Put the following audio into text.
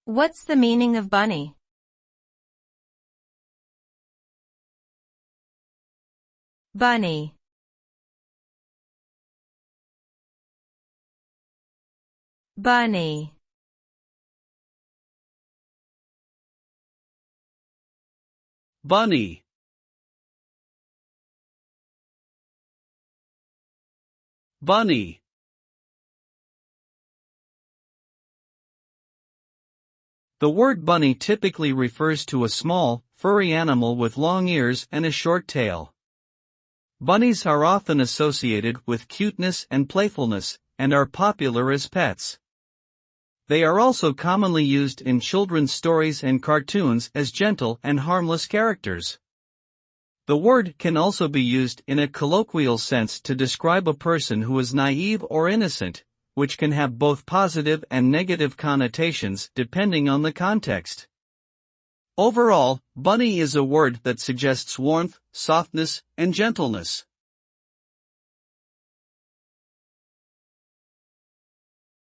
What's the meaning of bunny? Bunny. Bunny. Bunny. Bunny. The word bunny typically refers to a small, furry animal with long ears and a short tail. Bunnies are often associated with cuteness and playfulness, and are popular as pets. They are also commonly used in children's stories and cartoons as gentle and harmless characters. The word can also be used in a colloquial sense to describe a person who is naive or innocent, which can have both positive and negative connotations depending on the context. Overall, bunny is a word that suggests warmth, softness, and gentleness.